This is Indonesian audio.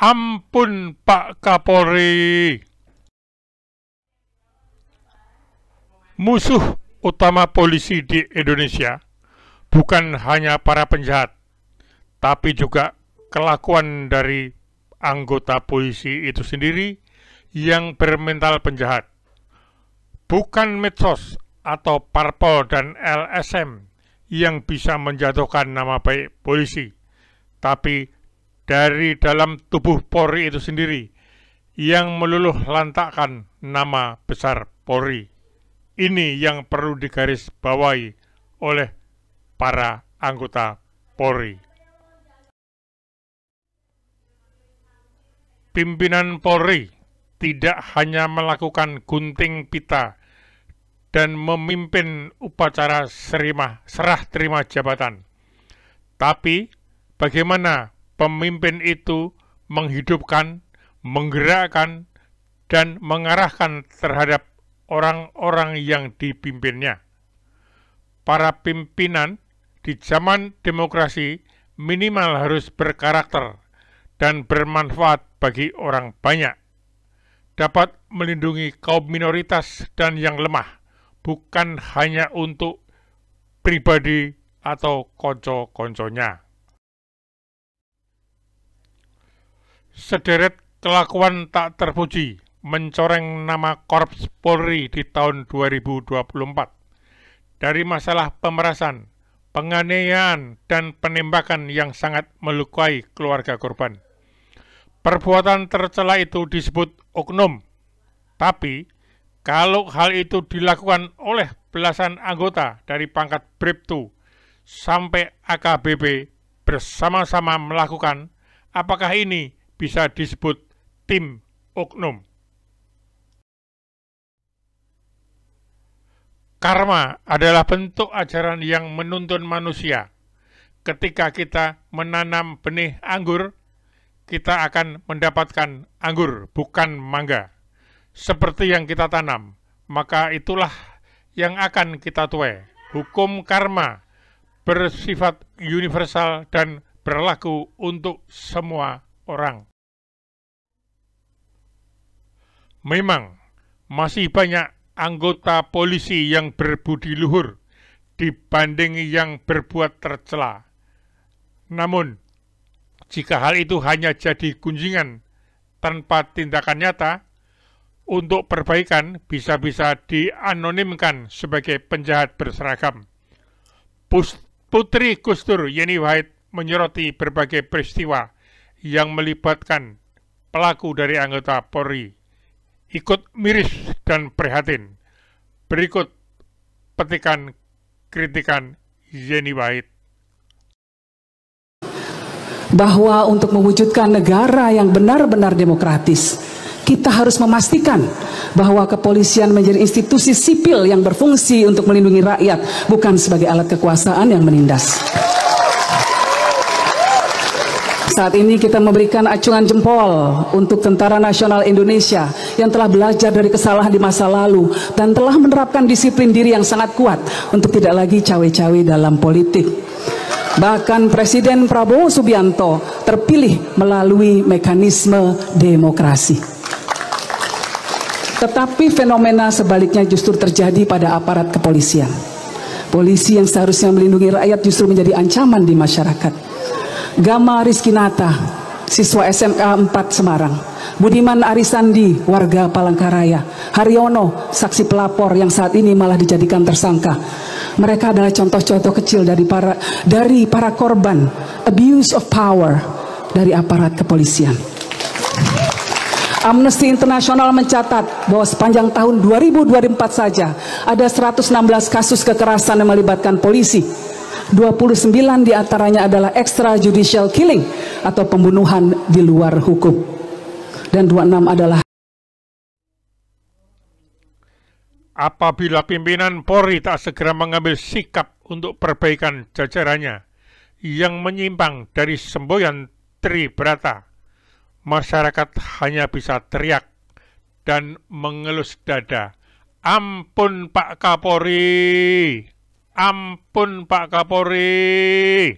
Ampun Pak Kapolri. Musuh utama polisi di Indonesia bukan hanya para penjahat, tapi juga kelakuan dari anggota polisi itu sendiri yang bermental penjahat. Bukan medsos atau parpol dan LSM yang bisa menjatuhkan nama baik polisi, tapi dari dalam tubuh Polri itu sendiri yang meluluh lantakkan nama besar Polri. Ini yang perlu digarisbawahi oleh para anggota Polri. Pimpinan Polri tidak hanya melakukan gunting pita dan memimpin upacara serah terima jabatan, tapi bagaimana pemimpin itu menghidupkan, menggerakkan, dan mengarahkan terhadap orang-orang yang dipimpinnya. Para pimpinan di zaman demokrasi minimal harus berkarakter dan bermanfaat bagi orang banyak, dapat melindungi kaum minoritas dan yang lemah, bukan hanya untuk pribadi atau konco-konconya. Sederet kelakuan tak terpuji mencoreng nama Korps Polri di tahun 2024. Dari masalah pemerasan, penganiayaan, dan penembakan yang sangat melukai keluarga korban. Perbuatan tercela itu disebut oknum, tapi kalau hal itu dilakukan oleh belasan anggota dari pangkat Bribtu sampai AKBP bersama-sama melakukan, apakah ini bisa disebut tim oknum? Karma adalah bentuk ajaran yang menuntun manusia. Ketika kita menanam benih anggur, kita akan mendapatkan anggur, bukan mangga. Seperti yang kita tanam, maka itulah yang akan kita tuai. Hukum karma bersifat universal dan berlaku untuk semua orang. Memang masih banyak anggota polisi yang berbudi luhur dibanding yang berbuat tercela. Namun, jika hal itu hanya jadi gunjingan tanpa tindakan nyata, untuk perbaikan bisa-bisa dianonimkan sebagai penjahat berseragam. Putri Gus Dur Yeni Wahid menyoroti berbagai peristiwa yang melibatkan pelaku dari anggota Polri. Ikut miris dan prihatin. Berikut petikan kritikan Yeni Wahid. Bahwa untuk mewujudkan negara yang benar-benar demokratis, kita harus memastikan bahwa kepolisian menjadi institusi sipil yang berfungsi untuk melindungi rakyat, bukan sebagai alat kekuasaan yang menindas. Saat ini kita memberikan acungan jempol untuk Tentara Nasional Indonesia yang telah belajar dari kesalahan di masa lalu dan telah menerapkan disiplin diri yang sangat kuat untuk tidak lagi cawe-cawe dalam politik. Bahkan Presiden Prabowo Subianto terpilih melalui mekanisme demokrasi. Tetapi fenomena sebaliknya justru terjadi pada aparat kepolisian. Polisi yang seharusnya melindungi rakyat justru menjadi ancaman di masyarakat. Gama Rizkinata, siswa SMK 4 Semarang. Budiman Arisandi, warga Palangkaraya. Haryono, saksi pelapor yang saat ini malah dijadikan tersangka. Mereka adalah contoh-contoh kecil dari para korban abuse of power dari aparat kepolisian. Amnesty International mencatat bahwa sepanjang tahun 2024 saja ada 116 kasus kekerasan yang melibatkan polisi. 29 diantaranya adalah extrajudicial killing atau pembunuhan di luar hukum. Dan 26 adalah apabila pimpinan Polri tak segera mengambil sikap untuk perbaikan jajarannya yang menyimpang dari semboyan Tribrata, masyarakat hanya bisa teriak dan mengelus dada. Ampun Pak Kapolri, ampun Pak Kapolri.